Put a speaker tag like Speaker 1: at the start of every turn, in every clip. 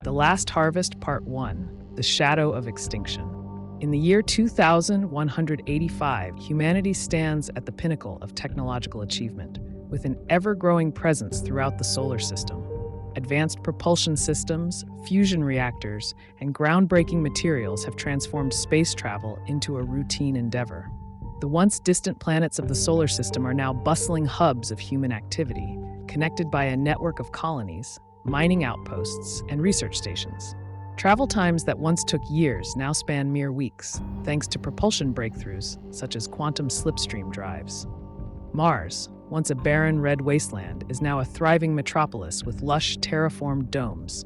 Speaker 1: The Last Harvest, Part 1, The Shadow of Extinction. In the year 2185, humanity stands at the pinnacle of technological achievement, with an ever-growing presence throughout the solar system. Advanced propulsion systems, fusion reactors, and groundbreaking materials have transformed space travel into a routine endeavor. The once distant planets of the solar system are now bustling hubs of human activity, connected by a network of colonies, mining outposts, and research stations. Travel times that once took years now span mere weeks, thanks to propulsion breakthroughs such as quantum slipstream drives. Mars, once a barren red wasteland, is now a thriving metropolis with lush, terraformed domes.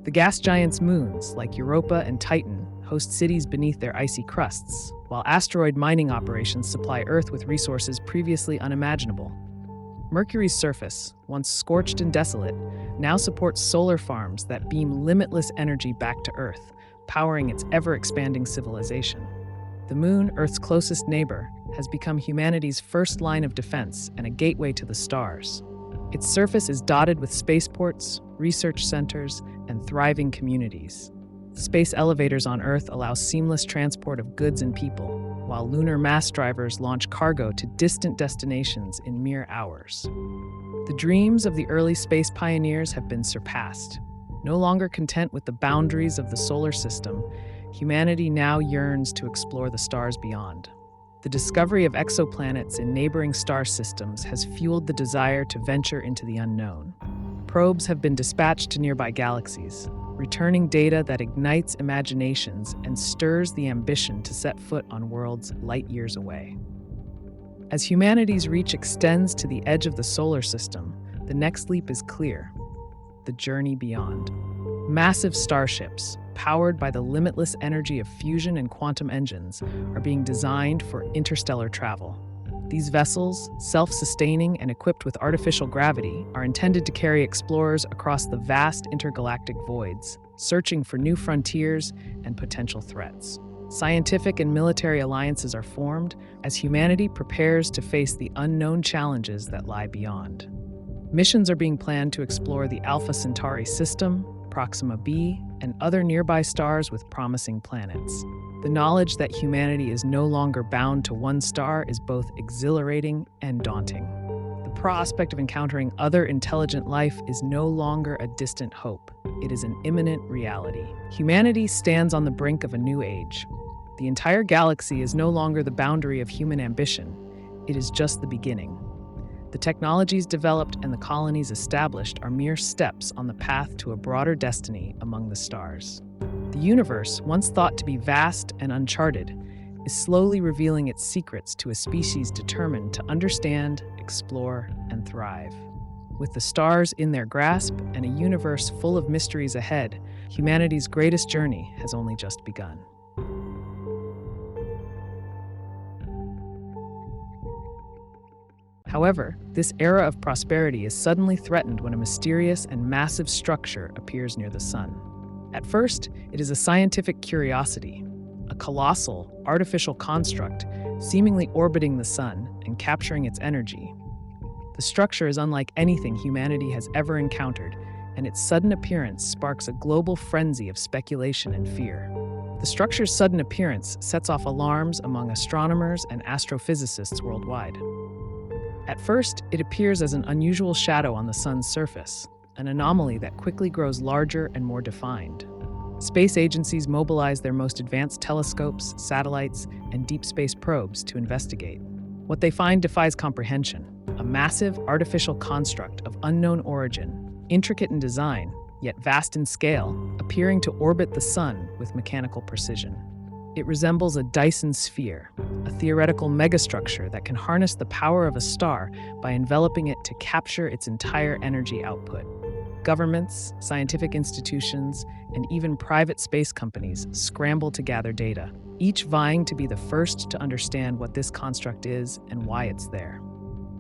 Speaker 1: The gas giants' moons, like Europa and Titan, host cities beneath their icy crusts, while asteroid mining operations supply Earth with resources previously unimaginable. Mercury's surface, once scorched and desolate, now supports solar farms that beam limitless energy back to Earth, powering its ever-expanding civilization. The Moon, Earth's closest neighbor, has become humanity's first line of defense and a gateway to the stars. Its surface is dotted with spaceports, research centers, and thriving communities. Space elevators on Earth allow seamless transport of goods and people, while lunar mass drivers launch cargo to distant destinations in mere hours. The dreams of the early space pioneers have been surpassed. No longer content with the boundaries of the solar system, humanity now yearns to explore the stars beyond. The discovery of exoplanets in neighboring star systems has fueled the desire to venture into the unknown. Probes have been dispatched to nearby galaxies, returning data that ignites imaginations and stirs the ambition to set foot on worlds light years away. As humanity's reach extends to the edge of the solar system, the next leap is clear: the journey beyond. Massive starships, powered by the limitless energy of fusion and quantum engines, are being designed for interstellar travel. These vessels, self-sustaining and equipped with artificial gravity, are intended to carry explorers across the vast intergalactic voids, searching for new frontiers and potential threats. Scientific and military alliances are formed as humanity prepares to face the unknown challenges that lie beyond. Missions are being planned to explore the Alpha Centauri system, Proxima b, and other nearby stars with promising planets. The knowledge that humanity is no longer bound to one star is both exhilarating and daunting. The prospect of encountering other intelligent life is no longer a distant hope. It is an imminent reality. Humanity stands on the brink of a new age. The entire galaxy is no longer the boundary of human ambition. It is just the beginning. The technologies developed and the colonies established are mere steps on the path to a broader destiny among the stars. The universe, once thought to be vast and uncharted, is slowly revealing its secrets to a species determined to understand, explore, and thrive. With the stars in their grasp and a universe full of mysteries ahead, humanity's greatest journey has only just begun. However, this era of prosperity is suddenly threatened when a mysterious and massive structure appears near the sun. At first, it is a scientific curiosity, a colossal, artificial construct seemingly orbiting the sun and capturing its energy. The structure is unlike anything humanity has ever encountered, and its sudden appearance sparks a global frenzy of speculation and fear. The structure's sudden appearance sets off alarms among astronomers and astrophysicists worldwide. At first, it appears as an unusual shadow on the sun's surface, an anomaly that quickly grows larger and more defined. Space agencies mobilize their most advanced telescopes, satellites, and deep space probes to investigate. What they find defies comprehension: a massive artificial construct of unknown origin, intricate in design, yet vast in scale, appearing to orbit the sun with mechanical precision. It resembles a Dyson sphere, a theoretical megastructure that can harness the power of a star by enveloping it to capture its entire energy output. Governments, scientific institutions, and even private space companies scramble to gather data, each vying to be the first to understand what this construct is and why it's there.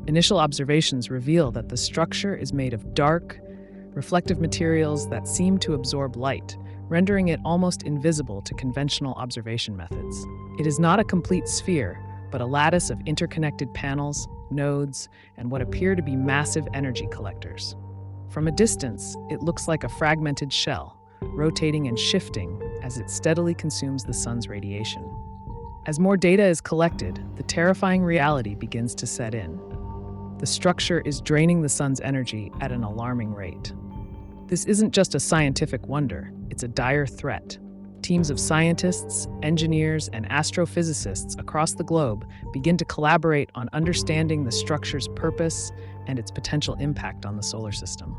Speaker 1: Initial observations reveal that the structure is made of dark, reflective materials that seem to absorb light, rendering it almost invisible to conventional observation methods. It is not a complete sphere, but a lattice of interconnected panels, nodes, and what appear to be massive energy collectors. From a distance, it looks like a fragmented shell, rotating and shifting as it steadily consumes the sun's radiation. As more data is collected, the terrifying reality begins to set in. The structure is draining the sun's energy at an alarming rate. This isn't just a scientific wonder, it's a dire threat. Teams of scientists, engineers, and astrophysicists across the globe begin to collaborate on understanding the structure's purpose and its potential impact on the solar system.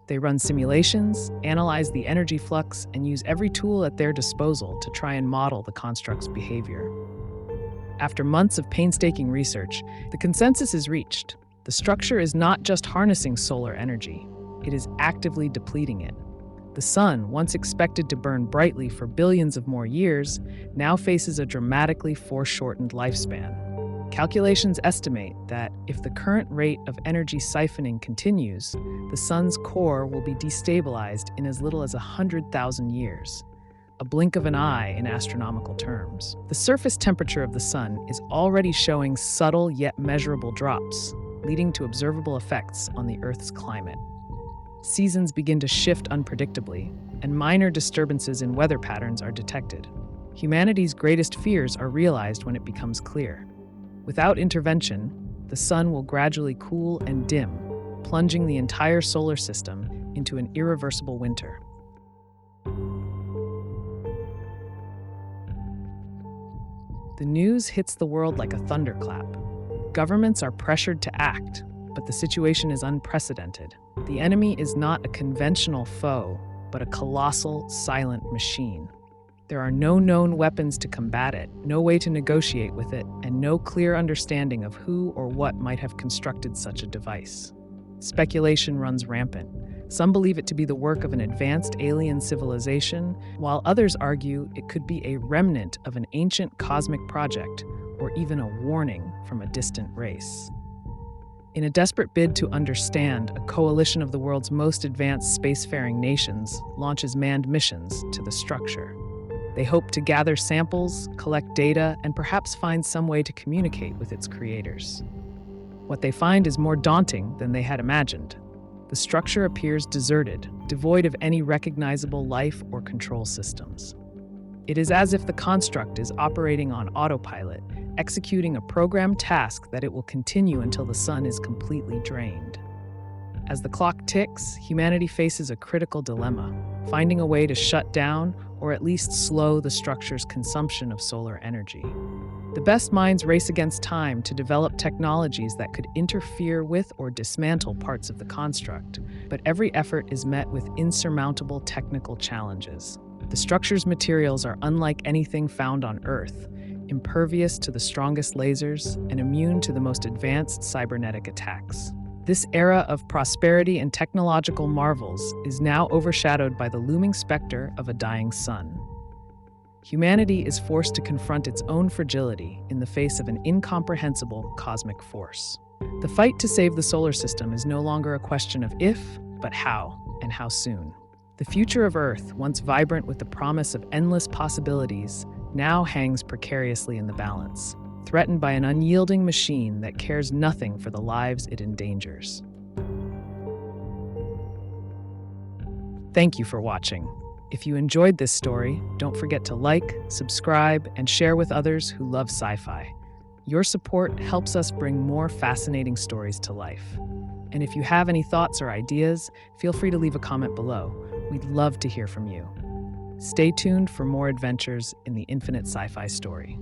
Speaker 1: They run simulations, analyze the energy flux, and use every tool at their disposal to try and model the construct's behavior. After months of painstaking research, the consensus is reached. The structure is not just harnessing solar energy, it is actively depleting it. The sun, once expected to burn brightly for billions of more years, now faces a dramatically foreshortened lifespan. Calculations estimate that if the current rate of energy siphoning continues, the sun's core will be destabilized in as little as 100,000 years, a blink of an eye in astronomical terms. The surface temperature of the sun is already showing subtle yet measurable drops, leading to observable effects on the Earth's climate. Seasons begin to shift unpredictably, and minor disturbances in weather patterns are detected. Humanity's greatest fears are realized when it becomes clear. Without intervention, the sun will gradually cool and dim, plunging the entire solar system into an irreversible winter. The news hits the world like a thunderclap. Governments are pressured to act, but the situation is unprecedented. The enemy is not a conventional foe, but a colossal, silent machine. There are no known weapons to combat it, no way to negotiate with it, and no clear understanding of who or what might have constructed such a device. Speculation runs rampant. Some believe it to be the work of an advanced alien civilization, while others argue it could be a remnant of an ancient cosmic project, or even a warning from a distant race. In a desperate bid to understand, a coalition of the world's most advanced spacefaring nations launches manned missions to the structure. They hope to gather samples, collect data, and perhaps find some way to communicate with its creators. What they find is more daunting than they had imagined. The structure appears deserted, devoid of any recognizable life or control systems. It is as if the construct is operating on autopilot, executing a programmed task that it will continue until the sun is completely drained. As the clock ticks, humanity faces a critical dilemma, finding a way to shut down or at least slow the structure's consumption of solar energy. The best minds race against time to develop technologies that could interfere with or dismantle parts of the construct, but every effort is met with insurmountable technical challenges. The structure's materials are unlike anything found on Earth, impervious to the strongest lasers and immune to the most advanced cybernetic attacks. This era of prosperity and technological marvels is now overshadowed by the looming specter of a dying sun. Humanity is forced to confront its own fragility in the face of an incomprehensible cosmic force. The fight to save the solar system is no longer a question of if, but how, and how soon. The future of Earth, once vibrant with the promise of endless possibilities, now hangs precariously in the balance, threatened by an unyielding machine that cares nothing for the lives it endangers. Thank you for watching. If you enjoyed this story, don't forget to like, subscribe, and share with others who love sci-fi. Your support helps us bring more fascinating stories to life. And if you have any thoughts or ideas, feel free to leave a comment below. We'd love to hear from you. Stay tuned for more adventures in the infinite sci-fi story.